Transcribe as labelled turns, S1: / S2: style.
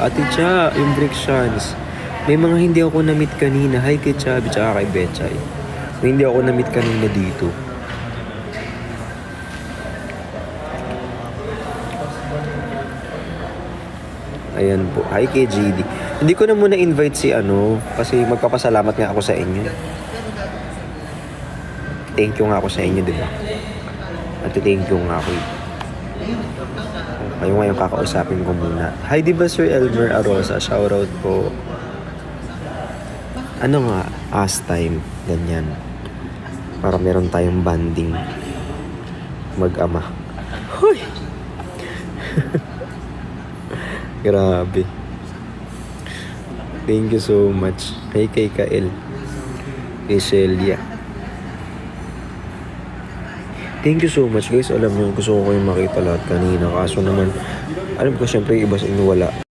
S1: Ate Cha, yung Brictions. May mga hindi ako na-meet kanina. Hi kay Chabi, tsaka kay Betchay. May hindi ako na-meet kanina dito. Ayan po. Hi kay GD. Hindi ko na muna invite si kasi magpapasalamat nga ako sa inyo. Thank you nga ako sa inyo, di ba? At thank you nga ako. Kayo ngayon kakausapin ko muna. Hi, di ba Sir Elmer Arosa? Shoutout po. Ano nga? As time. Ganyan. Para meron tayong banding. Mag-ama. Hoy! Grabe. Thank you so much. Hey kay Kael. Kay Celia. Thank you so much guys. Alam niyo, gusto ko kayong makita lahat kanina. Kaso naman, alam ko syempre iba sa inyo wala.